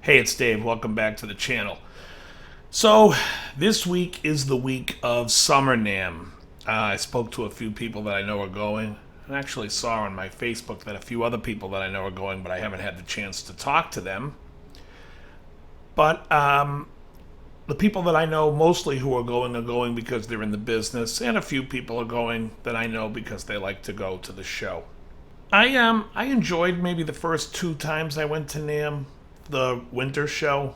Hey, it's Dave. Welcome back to the channel. So, this week is the week of Summer Namm. I spoke to a few people that I know are going. I actually saw on my Facebook that a few other people that I know are going, but I haven't had the chance to talk to them. But the people that I know mostly who are going because they're in the business, and a few people are going that I know because they like to go to the show. I enjoyed maybe the first two times I went to Namm, the winter show.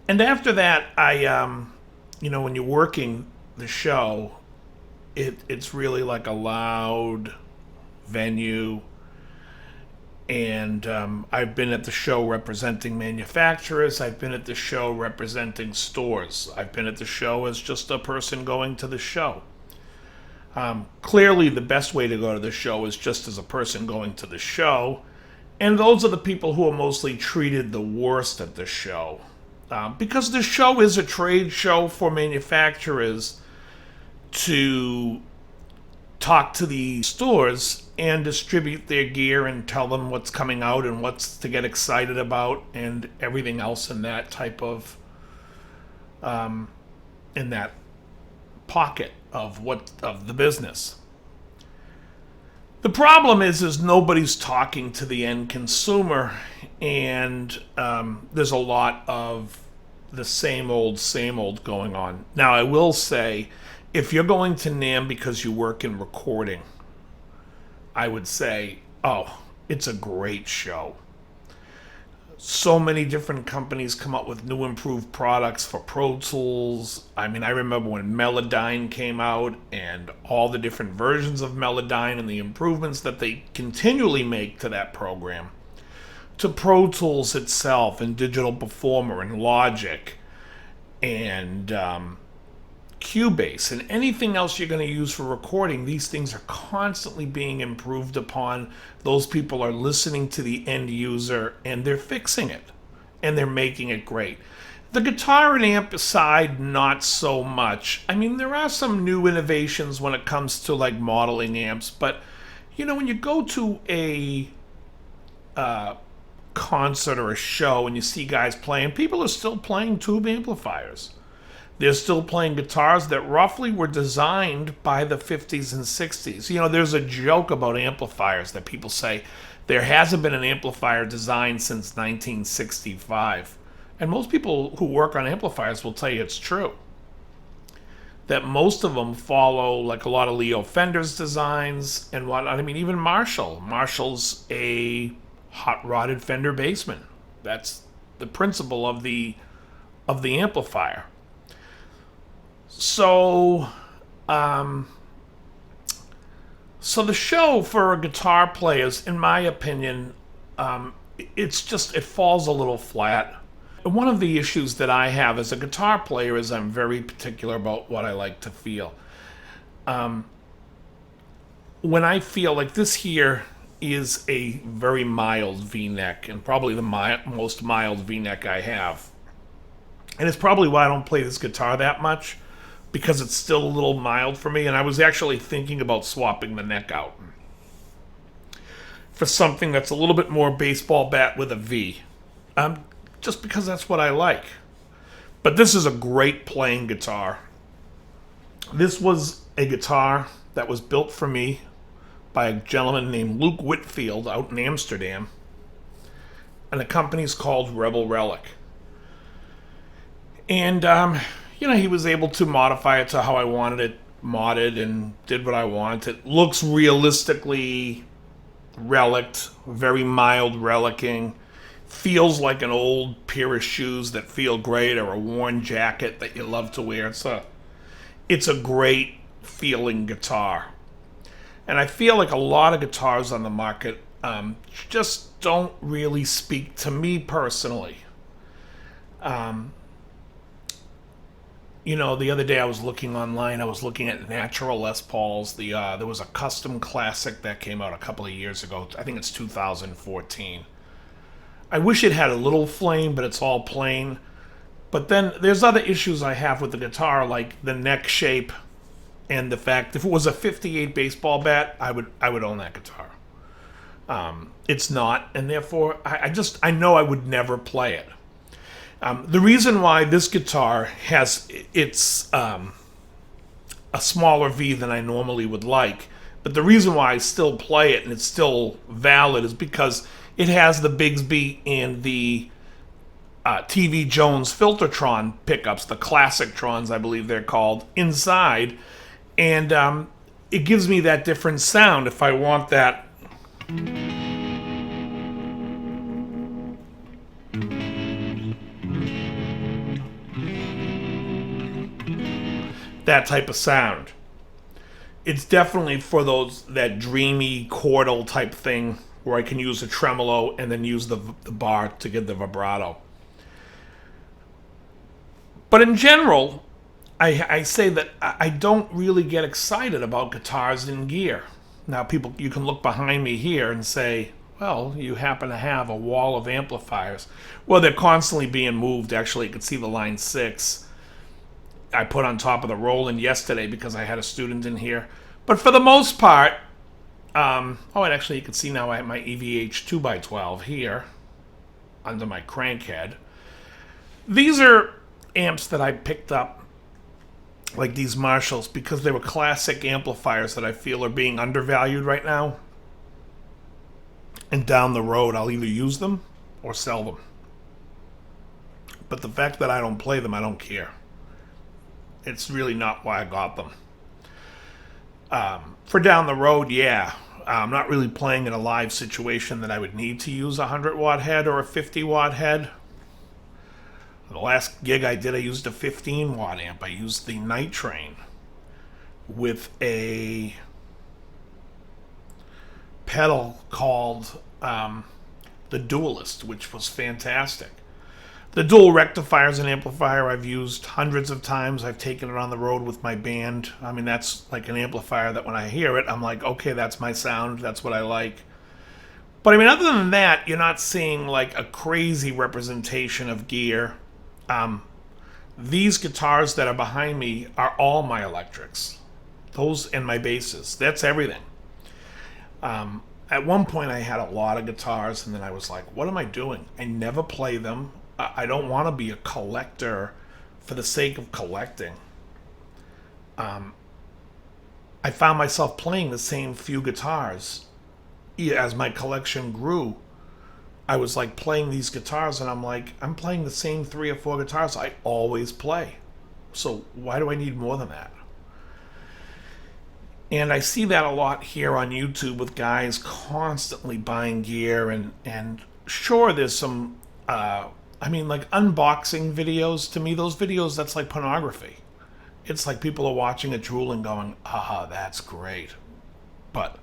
And after that, when you're working the show, it's really like a loud venue. And I've been at the show representing manufacturers. I've been at the show representing stores. I've been at the show as just a person going to the show. Clearly, the best way to go to the show is just as a person going to the show. And those are the people who are mostly treated the worst at the show. Because the show is a trade show for manufacturers to talk to the stores and distribute their gear and tell them what's coming out and what's to get excited about and everything else in that type of in that pocket of the business. The problem is nobody's talking to the end consumer, and there's a lot of the same old going on. Now, I will say, if you're going to Namm because you work in recording, I would say, oh, it's a great show. So many different companies come up with new improved products for Pro Tools. I mean, I remember when Melodyne came out and all the different versions of Melodyne and the improvements that they continually make to that program. To Pro Tools itself and Digital Performer and Logic and Cubase and anything else you're going to use for recording, these things are constantly being improved upon. Those people are listening to the end user and they're fixing it and they're making it great. The guitar and amp side, not so much. I mean, there are some new innovations when it comes to like modeling amps, but when you go to a concert or a show and you see guys playing, people are still playing tube amplifiers. They're still playing guitars that roughly were designed by the 50s and 60s. There's a joke about amplifiers that people say there hasn't been an amplifier designed since 1965. And most people who work on amplifiers will tell you it's true. That most of them follow like a lot of Leo Fender's designs and whatnot. I mean, even Marshall. Marshall's a hot-rodded Fender bassman. That's the principle of the amplifier. So the show for guitar players, in my opinion, it falls a little flat. One of the issues that I have as a guitar player is I'm very particular about what I like to feel. When I feel like this here is a very mild V-neck and probably the most mild V-neck I have. And it's probably why I don't play this guitar that much, because it's still a little mild for me, and I was actually thinking about swapping the neck out for something that's a little bit more baseball bat with a V, just because that's what I like. But this is a great playing guitar. This was a guitar that was built for me by a gentleman named Luke Whitfield out in Amsterdam, and the company's called Rebel Relic. And he was able to modify it to how I wanted it modded and did what I wanted. It looks realistically reliced, very mild relicking. Feels like an old pair of shoes that feel great or a worn jacket that you love to wear. It's a great feeling guitar. And I feel like a lot of guitars on the market just don't really speak to me personally. The other day I was looking online, I was looking at natural Les Pauls. There was a custom classic that came out a couple of years ago. I think it's 2014. I wish it had a little flame, but it's all plain. But then there's other issues I have with the guitar, like the neck shape and the fact if it was a 58 baseball bat, I would own that guitar. It's not, and therefore I know I would never play it. The reason why this guitar has a smaller V than I normally would like, but the reason why I still play it and it's still valid is because it has the Bigsby and the TV Jones Filtertron pickups, the Classic Trons, I believe they're called, inside, and it gives me that different sound if I want that. That type of sound. It's definitely for that dreamy chordal type thing where I can use a tremolo and then use the bar to get the vibrato. But in general, I say that I don't really get excited about guitars in gear. Now, you can look behind me here and say, well, you happen to have a wall of amplifiers. Well, they're constantly being moved. Actually, you can see the Line 6 I put on top of the Roland yesterday because I had a student in here. But for the most part, and actually you can see now I have my EVH 2x12 here under my crankhead. These are amps that I picked up, like these Marshalls, because they were classic amplifiers that I feel are being undervalued right now. And down the road, I'll either use them or sell them. But the fact that I don't play them, I don't care. It's really not why I got them. For down the road, yeah. I'm not really playing in a live situation that I would need to use a 100-watt head or a 50-watt head. The last gig I did, I used a 15-watt amp. I used the Night Train with a pedal called the Duelist, which was fantastic. The dual rectifier is an amplifier I've used hundreds of times. I've taken it on the road with my band. I mean, that's like an amplifier that when I hear it, I'm like, okay, that's my sound. That's what I like. But I mean, other than that, you're not seeing like a crazy representation of gear. These guitars that are behind me are all my electrics. Those and my basses. That's everything. At one point, I had a lot of guitars, and then I was like, what am I doing? I never play them. I don't want to be a collector for the sake of collecting. I found myself playing the same few guitars. As my collection grew, I was like playing these guitars, and I'm like, I'm playing the same 3 or 4 guitars I always play. So why do I need more than that? And I see that a lot here on YouTube with guys constantly buying gear, and sure, there's some like unboxing videos. To me, those videos, that's like pornography. It's like people are watching it drooling going, that's great. But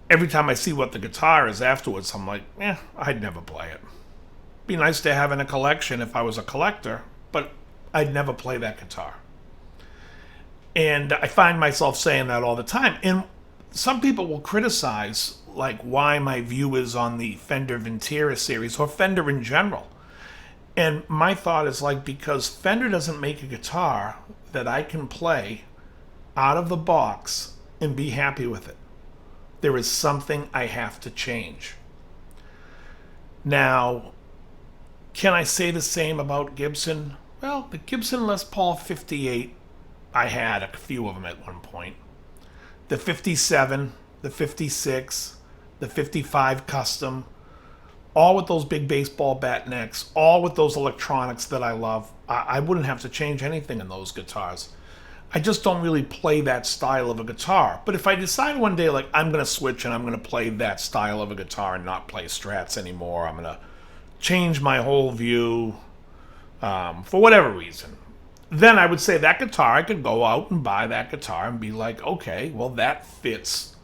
every time I see what the guitar is afterwards, I'm like, I'd never play it. Be nice to have in a collection if I was a collector, but I'd never play that guitar. And I find myself saying that all the time. And some people will criticize like why my view is on the Fender Ventera series or Fender in general. And my thought is like, because Fender doesn't make a guitar that I can play out of the box and be happy with it. There is something I have to change. Now, can I say the same about Gibson? Well, the Gibson Les Paul 58, I had a few of them at one point. The 57, the 56, the 55 Custom, all with those big baseball bat necks, all with those electronics that I love. I wouldn't have to change anything in those guitars. I just don't really play that style of a guitar. But if I decide one day, like, I'm going to switch and I'm going to play that style of a guitar and not play Strats anymore, I'm going to change my whole view for whatever reason, then I would say that guitar, I could go out and buy that guitar and be like, okay, well, that fits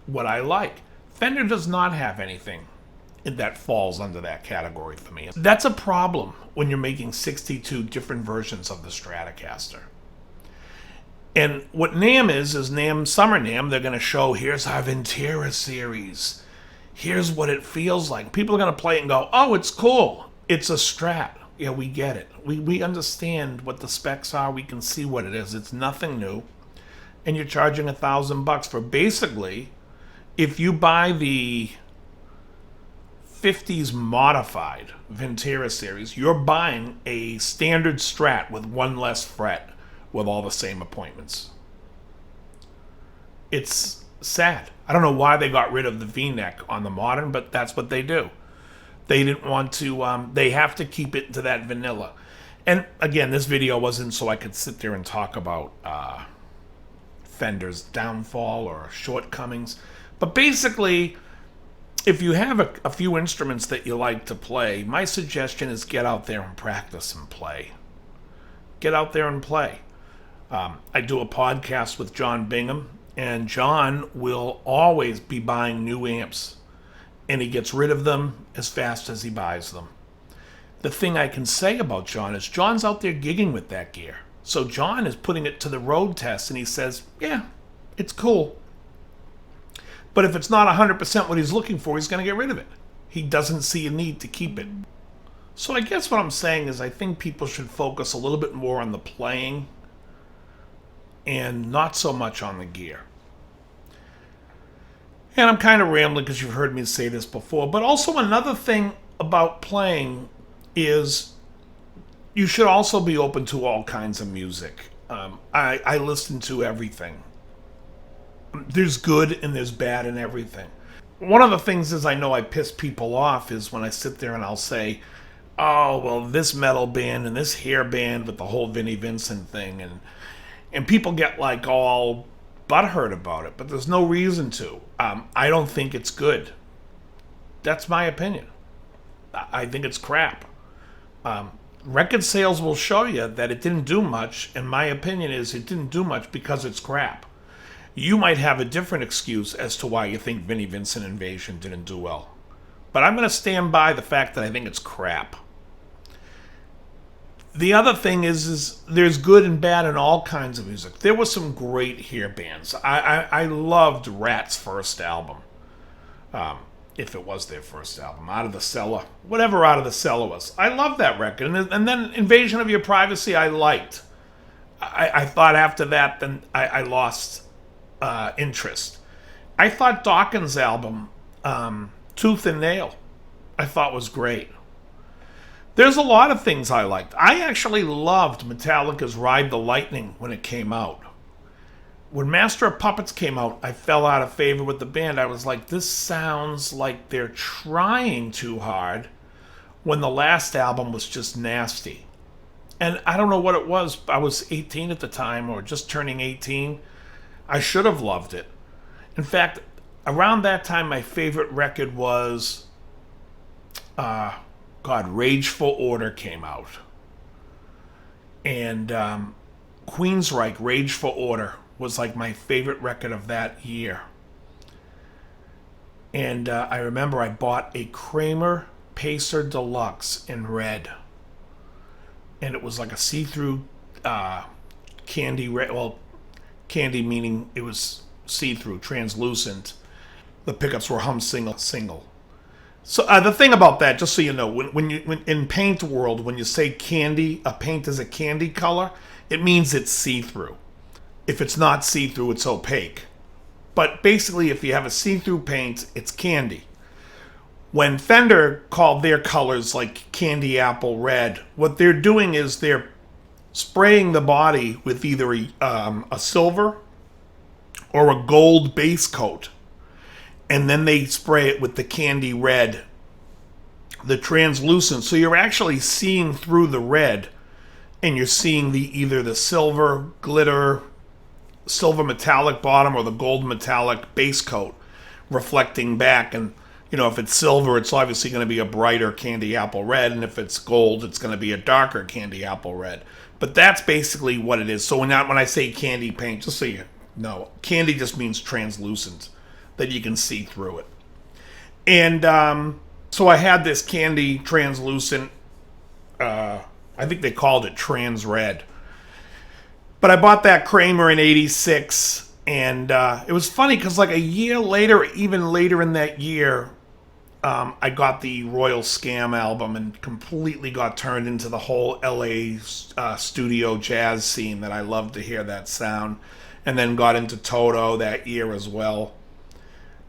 what I like. Fender does not have anything that falls under that category for me. That's a problem when you're making 62 different versions of the Stratocaster. And what Namm is Namm Summer Namm. They're going to show, here's our Ventera series. Here's what it feels like. People are going to play it and go, oh, it's cool. It's a Strat. Yeah, we get it. We understand what the specs are. We can see what it is. It's nothing new. And you're charging $1,000 for basically, if you buy the 50s modified Ventura series, you're buying a standard Strat with one less fret with all the same appointments. It's sad. I don't know why they got rid of the V-neck on the modern, but that's what they do. They didn't want to, they have to keep it to that vanilla. And again, this video wasn't so I could sit there and talk about Fender's downfall or shortcomings. But basically, if you have a few instruments that you like to play, my suggestion is get out there and practice and play. Get out there and play. I do a podcast with John Bingham, and John will always be buying new amps, and he gets rid of them as fast as he buys them. The thing I can say about John is John's out there gigging with that gear. So John is putting it to the road test, and he says, yeah, it's cool. But if it's not 100% what he's looking for, he's going to get rid of it. He doesn't see a need to keep it. So I guess what I'm saying is I think people should focus a little bit more on the playing and not so much on the gear. And I'm kind of rambling because you've heard me say this before, but also another thing about playing is you should also be open to all kinds of music. I listen to everything. There's good and there's bad in everything. One of the things is I know I piss people off is when I sit there and I'll say, oh, well, this metal band and this hair band with the whole Vinnie Vincent thing, and people get like all butthurt about it, but there's no reason to. I don't think it's good. That's my opinion. I think it's crap. Record sales will show you that it didn't do much, and my opinion is it didn't do much because it's crap. You might have a different excuse as to why you think Vinnie Vincent Invasion didn't do well. But I'm going to stand by the fact that I think it's crap. The other thing is there's good and bad in all kinds of music. There were some great hair bands. I loved Rat's first album. If it was their first album. Out of the Cellar. Whatever Out of the Cellar was. I loved that record. And then Invasion of Your Privacy I liked. I thought after that then I lost interest. I thought Dawkins' album, Tooth and Nail, I thought was great. There's a lot of things I liked. I actually loved Metallica's Ride the Lightning when it came out. When Master of Puppets came out, I fell out of favor with the band. I was like, this sounds like they're trying too hard when the last album was just nasty. And I don't know what it was. I was 18 at the time or just turning 18. I should have loved it. In fact, around that time, my favorite record was, Rageful Order came out. And Queensryche, Rageful Order, was like my favorite record of that year. And I remember I bought a Kramer Pacer Deluxe in red. And it was like a see-through candy red. Well, candy meaning it was see-through, translucent. The pickups were hum single. So the thing about that, just so you know, when in paint world, when you say candy, a paint is a candy color, it means it's see-through. If it's not see-through, it's opaque. But basically, if you have a see-through paint, it's candy. When Fender called their colors like candy apple red, what they're doing is they're spraying the body with either a silver or a gold base coat. And then they spray it with the candy red, the translucent. So you're actually seeing through the red, and you're seeing either the silver glitter, silver metallic bottom, or the gold metallic base coat reflecting back. And if it's silver, it's obviously going to be a brighter candy apple red, and if it's gold, it's going to be a darker candy apple red. But that's basically what it is. So when I say candy paint, just so you know, candy just means translucent, that you can see through it. And so I had this candy translucent, I think they called it trans red. But I bought that Kramer in 86, and it was funny because like a year later, even later in that year, I got the Royal Scam album and completely got turned into the whole LA studio jazz scene that I loved to hear that sound. And then got into Toto that year as well.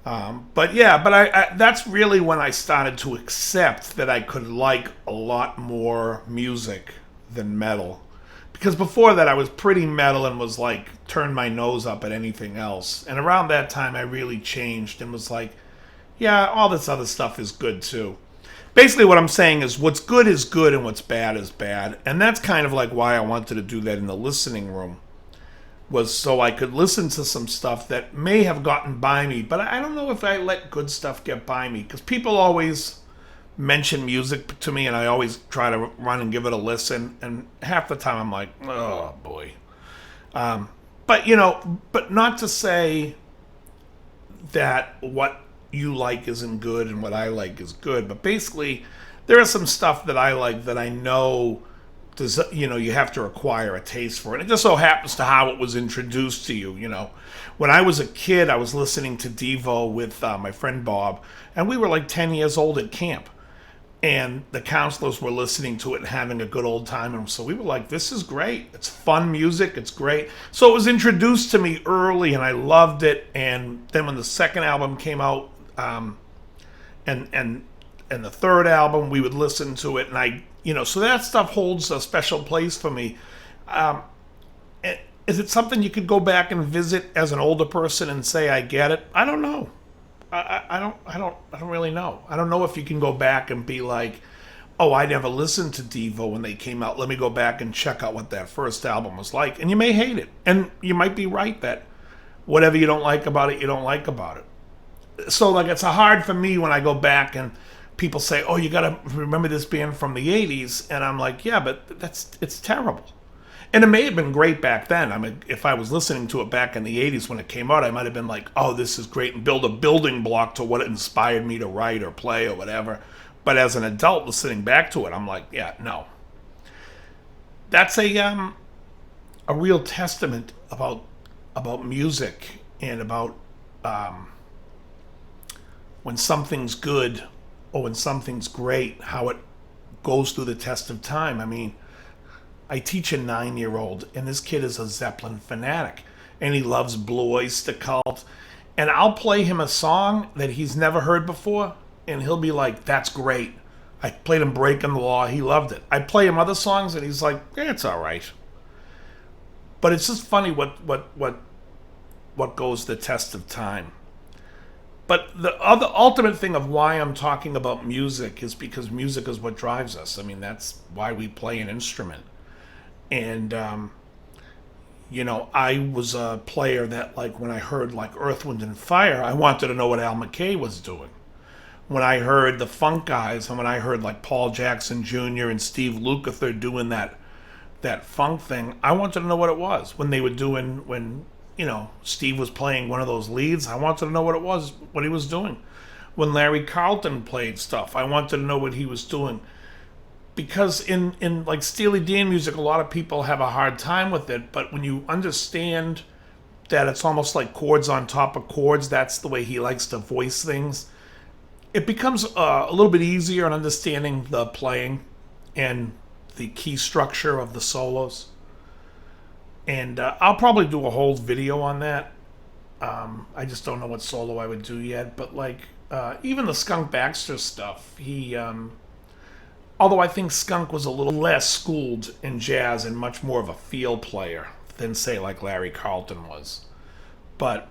But yeah, but that's really when I started to accept that I could like a lot more music than metal. Because before that, I was pretty metal and was like, turned my nose up at anything else. And around that time, I really changed and was like, yeah, all this other stuff is good too. Basically, what I'm saying is good and what's bad is bad. And that's kind of like why I wanted to do that in the listening room, was so I could listen to some stuff that may have gotten by me, but I don't know if I let good stuff get by me, because people always mention music to me and I always try to run and give it a listen, and half the time I'm like, oh boy. But but not to say that what you like isn't good and what I like is good, but basically there is some stuff that I like that I know does, you have to acquire a taste for it. It just so happens to how it was introduced to you. When I was a kid, I was listening to Devo with my friend Bob, and we were like 10 years old at camp. And the counselors were listening to it and having a good old time. And so we were like, this is great. It's fun music. It's great. So it was introduced to me early and I loved it. And then when the second album came out, and the third album, we would listen to it. And so that stuff holds a special place for me. Um, is it something you could go back and visit as an older person and say, I get it? I don't know. I don't really know. I don't know if you can go back and be like, oh, I never listened to Devo when they came out. Let me go back and check out what that first album was like. And you may hate it. And you might be right that whatever you don't like about it, you don't like about it. So like it's hard for me when I go back and people say, oh, you got to remember this band from the 80s. And I'm like, yeah, but it's terrible. And it may have been great back then. I mean, if I was listening to it back in the 80s when it came out, I might have been like, oh, this is great, and build a building block to what it inspired me to write or play or whatever. But as an adult listening back to it, I'm like, yeah, no. That's a real testament about music and about when something's good or when something's great, how it goes through the test of time. I mean, I teach a 9-year-old, and this kid is a Zeppelin fanatic, and he loves Blue Oyster Cult. And I'll play him a song that he's never heard before, and he'll be like, "That's great." I played him "Breaking the Law." He loved it. I play him other songs, and he's like, "It's all right." But it's just funny what goes the test of time. But the other ultimate thing of why I'm talking about music is because music is what drives us. I mean, that's why we play an instrument. And I was a player that, like, when I heard like Earth, Wind and Fire, I wanted to know what Al McKay was doing. When I heard the funk guys, and when I heard like Paul Jackson Jr. and Steve Lukather doing that funk thing, I wanted to know what it was. When they were doing, when Steve was playing one of those leads, I wanted to know what it was, what he was doing. When Larry Carlton played stuff, I wanted to know what he was doing. Because in like Steely Dan music, a lot of people have a hard time with it, but when you understand that it's almost like chords on top of chords, that's the way he likes to voice things, it becomes a little bit easier in understanding the playing and the key structure of the solos. And I'll probably do a whole video on that. I just don't know what solo I would do yet, but like even the Skunk Baxter stuff, he although I think Skunk was a little less schooled in jazz and much more of a feel player than, say, like Larry Carlton was. But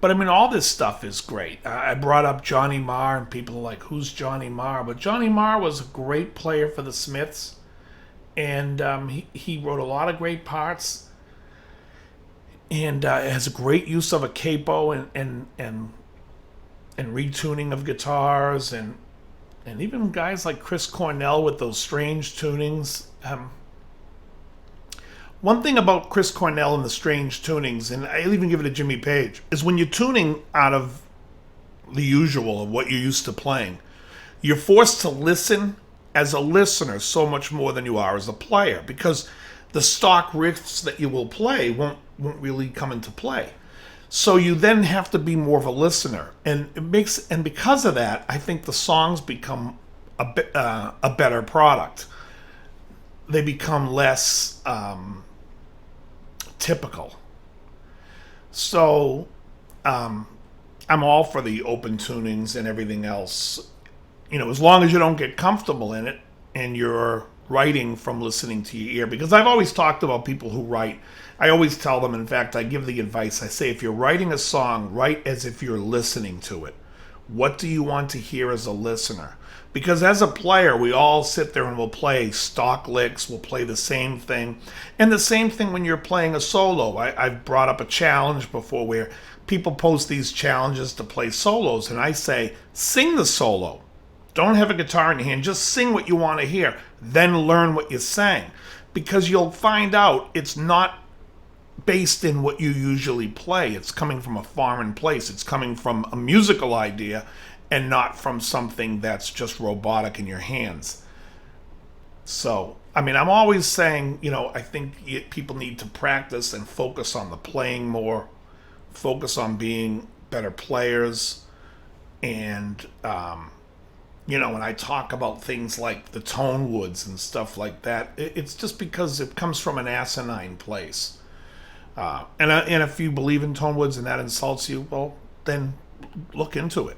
I mean, all this stuff is great. I brought up Johnny Marr, and people are like, who's Johnny Marr? But Johnny Marr was a great player for the Smiths, and he wrote a lot of great parts, and has a great use of a capo and retuning of guitars, and even guys like Chris Cornell with those strange tunings. One thing about Chris Cornell and the strange tunings, and I'll even give it to Jimmy Page, is when you're tuning out of the usual of what you're used to playing, you're forced to listen as a listener so much more than you are as a player, because the stock riffs that you will play won't really come into play. So you then have to be more of a listener, and because of that, I think the songs become a better product. They become less typical. So I'm all for the open tunings and everything else. As long as you don't get comfortable in it and you're writing from listening to your ear. Because I've always talked about people who write. I always tell them, in fact, I give the advice. I say, if you're writing a song, write as if you're listening to it. What do you want to hear as a listener? Because as a player, we all sit there and we'll play stock licks, we'll play the same thing. And the same thing when you're playing a solo. I've brought up a challenge before where people post these challenges to play solos, and I say, sing the solo. Don't have a guitar in your hand, just sing what you want to hear. Then learn what you sang. Because you'll find out it's not based in what you usually play. It's coming from a foreign place. It's coming from a musical idea and not from something that's just robotic in your hands. So, I'm always saying, I think people need to practice and focus on the playing more, focus on being better players, and, when I talk about things like the tone woods and stuff like that, it's just because it comes from an asinine place. And if you believe in tone woods and that insults you, well, then look into it.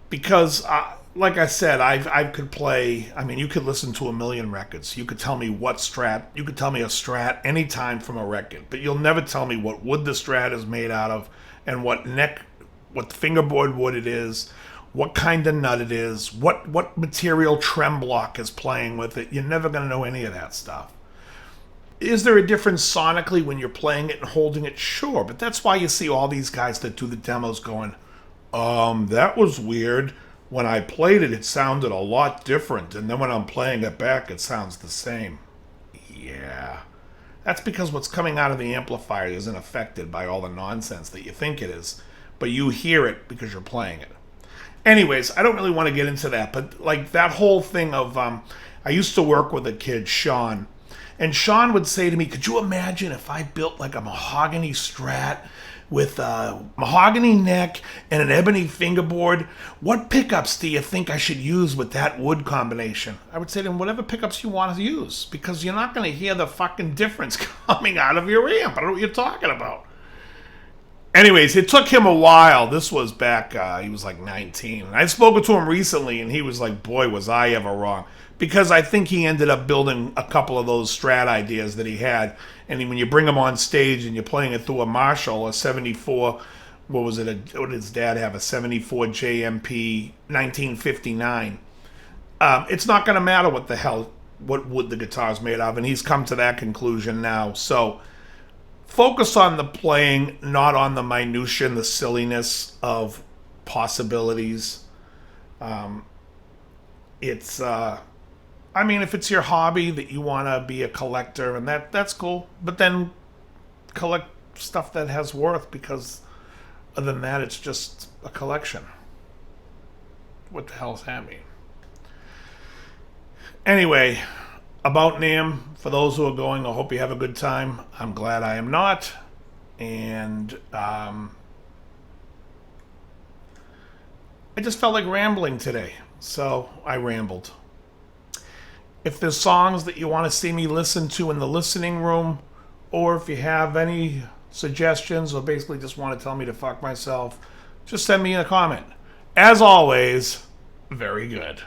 Because, like I said, I could play. You could listen to a million records. You could tell me what strat. You could tell me a strat anytime from a record, but you'll never tell me what wood the strat is made out of, and what fingerboard wood it is, what kind of nut it is, what material trem block is playing with it. You're never going to know any of that stuff. Is there a difference sonically when you're playing it and holding it? Sure, but that's why you see all these guys that do the demos going, that was weird. When I played it, it sounded a lot different, and then when I'm playing it back, it sounds the same. Yeah. That's because what's coming out of the amplifier isn't affected by all the nonsense that you think it is, but you hear it because you're playing it. Anyways, I don't really want to get into that, but like that whole thing of, I used to work with a kid, Sean, and Sean would say to me, could you imagine if I built like a mahogany Strat with a mahogany neck and an ebony fingerboard? What pickups do you think I should use with that wood combination? I would say to him, whatever pickups you want to use, because you're not going to hear the fucking difference coming out of your amp. I don't know what you're talking about. Anyways, it took him a while. This was back, he was like 19. And I spoke to him recently, and he was like, boy, was I ever wrong. Because I think he ended up building a couple of those Strat ideas that he had. And when you bring him on stage and you're playing it through a Marshall, a 74, what did his dad have? A 74 JMP 1959. It's not going to matter what wood the guitar's made of. And he's come to that conclusion now. So focus on the playing, not on the minutia and the silliness of possibilities. If it's your hobby that you want to be a collector, and that's cool, but then collect stuff that has worth, because other than that, it's just a collection. What the hell does that mean? Anyway, about Namm, for those who are going, I hope you have a good time. I'm glad I am not. And I just felt like rambling today, so I rambled. If there's songs that you want to see me listen to in the listening room, or if you have any suggestions, or basically just want to tell me to fuck myself, just send me a comment. As always, very good.